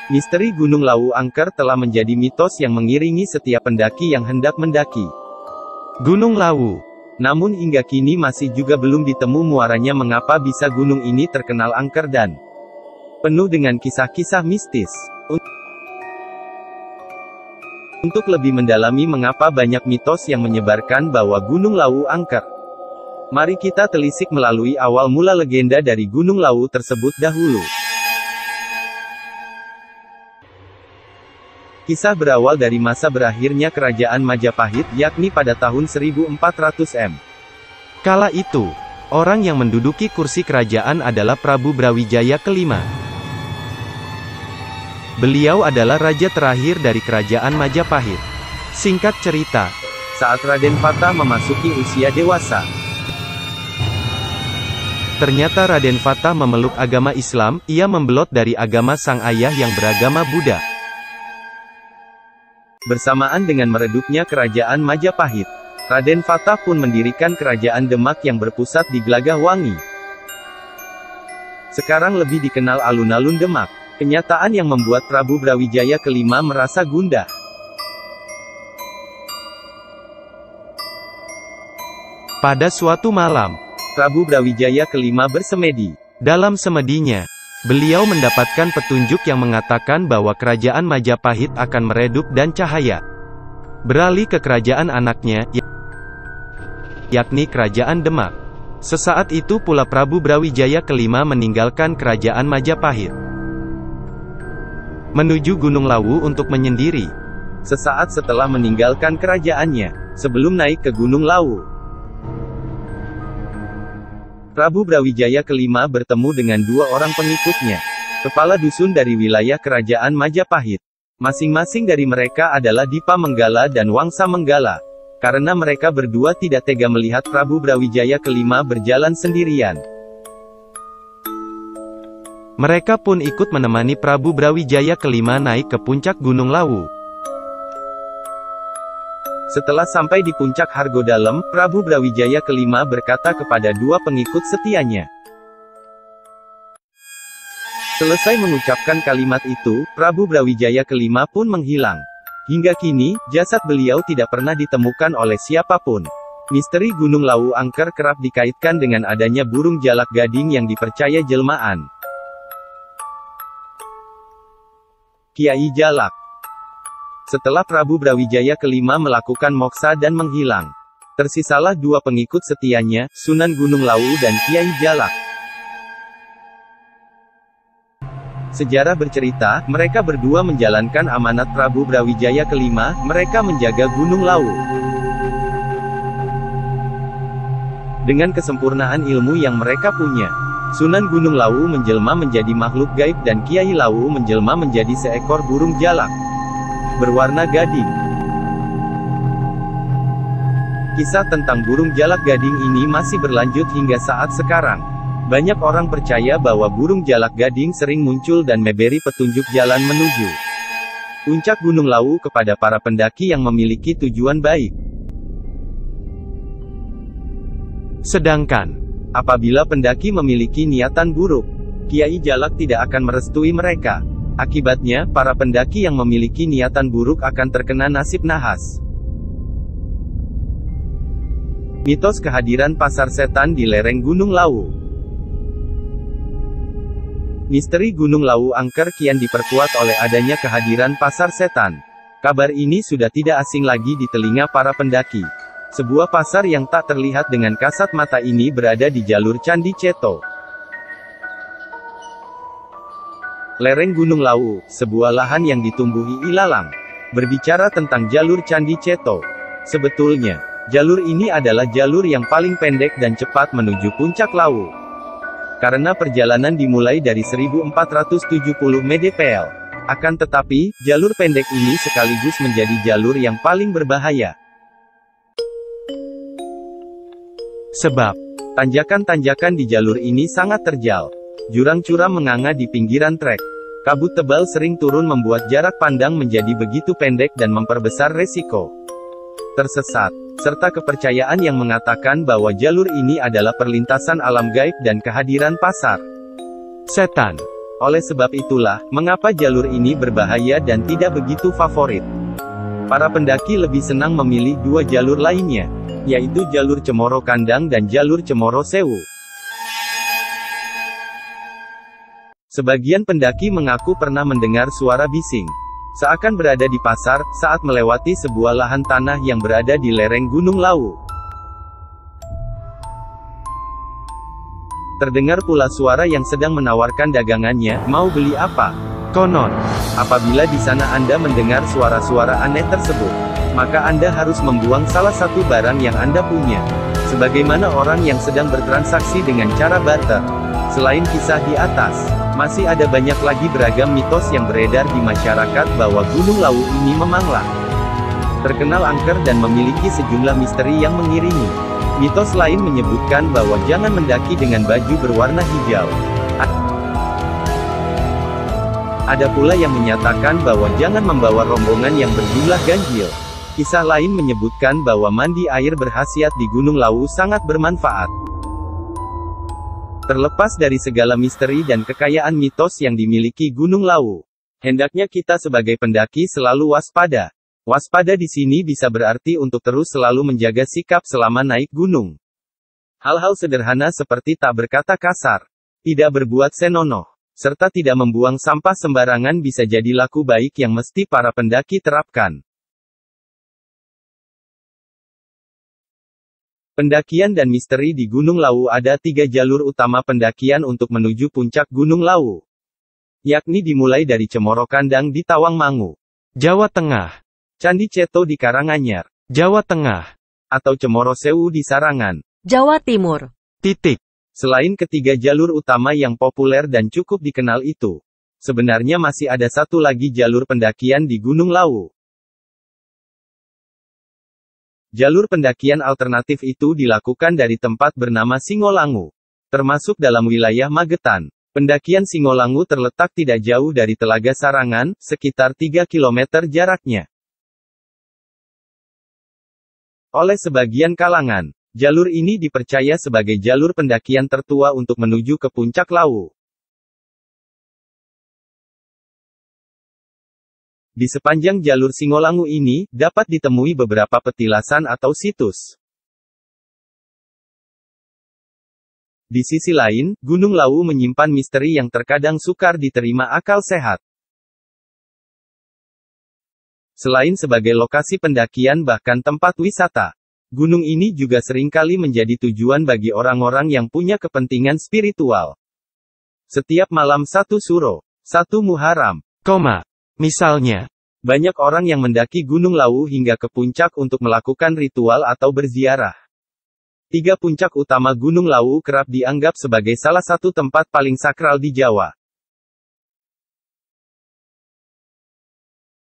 Misteri Gunung Lawu angker telah menjadi mitos yang mengiringi setiap pendaki yang hendak mendaki Gunung Lawu. Namun hingga kini masih juga belum ditemu muaranya mengapa bisa gunung ini terkenal angker dan penuh dengan kisah-kisah mistis. Untuk lebih mendalami mengapa banyak mitos yang menyebarkan bahwa Gunung Lawu angker, mari kita telisik melalui awal mula legenda dari Gunung Lawu tersebut dahulu. Kisah berawal dari masa berakhirnya Kerajaan Majapahit, yakni pada tahun 1400 M. Kala itu, orang yang menduduki kursi kerajaan adalah Prabu Brawijaya kelima. Beliau adalah raja terakhir dari Kerajaan Majapahit. Singkat cerita, saat Raden Fatah memasuki usia dewasa, ternyata Raden Fatah memeluk agama Islam. Ia membelot dari agama sang ayah yang beragama Buddha. Bersamaan dengan meredupnya Kerajaan Majapahit, Raden Fatah pun mendirikan Kerajaan Demak yang berpusat di Gelagahwangi. Sekarang lebih dikenal alun-alun Demak. Kenyataan yang membuat Prabu Brawijaya kelima merasa gundah. Pada suatu malam, Prabu Brawijaya kelima bersemedi. Dalam semedinya, beliau mendapatkan petunjuk yang mengatakan bahwa Kerajaan Majapahit akan meredup dan cahaya beralih ke kerajaan anaknya, yakni Kerajaan Demak. Sesaat itu pula Prabu Brawijaya kelima meninggalkan Kerajaan Majapahit, menuju Gunung Lawu untuk menyendiri. Sesaat setelah meninggalkan kerajaannya, sebelum naik ke Gunung Lawu, Prabu Brawijaya kelima bertemu dengan dua orang pengikutnya, kepala dusun dari wilayah Kerajaan Majapahit. Masing-masing dari mereka adalah Dipa Menggala dan Wangsa Menggala. Karena mereka berdua tidak tega melihat Prabu Brawijaya kelima berjalan sendirian, mereka pun ikut menemani Prabu Brawijaya kelima naik ke puncak Gunung Lawu. Setelah sampai di puncak Hargodalem, Prabu Brawijaya kelima berkata kepada dua pengikut setianya. Selesai mengucapkan kalimat itu, Prabu Brawijaya kelima pun menghilang. Hingga kini, jasad beliau tidak pernah ditemukan oleh siapapun. Misteri Gunung Lawu angker kerap dikaitkan dengan adanya burung jalak gading yang dipercaya jelmaan Kiai Jalak. Setelah Prabu Brawijaya kelima melakukan moksa dan menghilang, tersisalah dua pengikut setianya, Sunan Gunung Lawu dan Kiai Jalak. Sejarah bercerita, mereka berdua menjalankan amanat Prabu Brawijaya kelima, mereka menjaga Gunung Lawu. Dengan kesempurnaan ilmu yang mereka punya, Sunan Gunung Lawu menjelma menjadi makhluk gaib dan Kiai Lawu menjelma menjadi seekor burung jalak berwarna gading. Kisah tentang burung jalak gading ini masih berlanjut hingga saat sekarang. Banyak orang percaya bahwa burung jalak gading sering muncul dan memberi petunjuk jalan menuju puncak Gunung Lawu kepada para pendaki yang memiliki tujuan baik. Sedangkan apabila pendaki memiliki niatan buruk, Kiai Jalak tidak akan merestui mereka. Akibatnya, para pendaki yang memiliki niatan buruk akan terkena nasib nahas. Mitos kehadiran pasar setan di lereng Gunung Lawu. Misteri Gunung Lawu angker kian diperkuat oleh adanya kehadiran pasar setan. Kabar ini sudah tidak asing lagi di telinga para pendaki. Sebuah pasar yang tak terlihat dengan kasat mata ini berada di jalur Candi Ceto. Lereng Gunung Lawu, sebuah lahan yang ditumbuhi ilalang. Berbicara tentang jalur Candi Ceto, sebetulnya, jalur ini adalah jalur yang paling pendek dan cepat menuju puncak Lawu. Karena perjalanan dimulai dari 1470 mdpl. Akan tetapi, jalur pendek ini sekaligus menjadi jalur yang paling berbahaya. Sebab, tanjakan-tanjakan di jalur ini sangat terjal. Jurang curam menganga di pinggiran trek. Kabut tebal sering turun membuat jarak pandang menjadi begitu pendek dan memperbesar resiko tersesat. Serta kepercayaan yang mengatakan bahwa jalur ini adalah perlintasan alam gaib dan kehadiran pasar setan. Oleh sebab itulah, mengapa jalur ini berbahaya dan tidak begitu favorit. Para pendaki lebih senang memilih dua jalur lainnya, yaitu jalur Cemoro Kandang dan jalur Cemoro Sewu. Sebagian pendaki mengaku pernah mendengar suara bising, seakan berada di pasar, saat melewati sebuah lahan tanah yang berada di lereng Gunung Lawu. Terdengar pula suara yang sedang menawarkan dagangannya, mau beli apa? Konon, apabila di sana Anda mendengar suara-suara aneh tersebut, maka Anda harus membuang salah satu barang yang Anda punya. Sebagaimana orang yang sedang bertransaksi dengan cara barter. Selain kisah di atas, masih ada banyak lagi beragam mitos yang beredar di masyarakat bahwa Gunung Lawu ini memanglah terkenal angker dan memiliki sejumlah misteri yang mengiringi. Mitos lain menyebutkan bahwa jangan mendaki dengan baju berwarna hijau. Ada pula yang menyatakan bahwa jangan membawa rombongan yang berjumlah ganjil. Kisah lain menyebutkan bahwa mandi air berkhasiat di Gunung Lawu sangat bermanfaat. Terlepas dari segala misteri dan kekayaan mitos yang dimiliki Gunung Lawu, hendaknya kita sebagai pendaki selalu waspada. Waspada di sini bisa berarti untuk terus selalu menjaga sikap selama naik gunung. Hal-hal sederhana seperti tak berkata kasar, tidak berbuat senonoh, serta tidak membuang sampah sembarangan bisa jadi laku baik yang mesti para pendaki terapkan. Pendakian dan misteri di Gunung Lawu. Ada 3 jalur utama pendakian untuk menuju puncak Gunung Lawu, yakni dimulai dari Cemoro Kandang di Tawangmangu, Jawa Tengah, Candi Ceto di Karanganyar, Jawa Tengah, atau Cemoro Sewu di Sarangan, Jawa Timur. Selain ketiga jalur utama yang populer dan cukup dikenal itu, sebenarnya masih ada satu lagi jalur pendakian di Gunung Lawu. Jalur pendakian alternatif itu dilakukan dari tempat bernama Singolangu, termasuk dalam wilayah Magetan. Pendakian Singolangu terletak tidak jauh dari Telaga Sarangan, sekitar 3 km jaraknya. Oleh sebagian kalangan, jalur ini dipercaya sebagai jalur pendakian tertua untuk menuju ke puncak Lawu. Di sepanjang jalur Singolangu ini, dapat ditemui beberapa petilasan atau situs. Di sisi lain, Gunung Lawu menyimpan misteri yang terkadang sukar diterima akal sehat. Selain sebagai lokasi pendakian bahkan tempat wisata, gunung ini juga seringkali menjadi tujuan bagi orang-orang yang punya kepentingan spiritual. Setiap malam 1 Suro, 1 Muharram, misalnya, banyak orang yang mendaki Gunung Lawu hingga ke puncak untuk melakukan ritual atau berziarah. 3 puncak utama Gunung Lawu kerap dianggap sebagai salah satu tempat paling sakral di Jawa.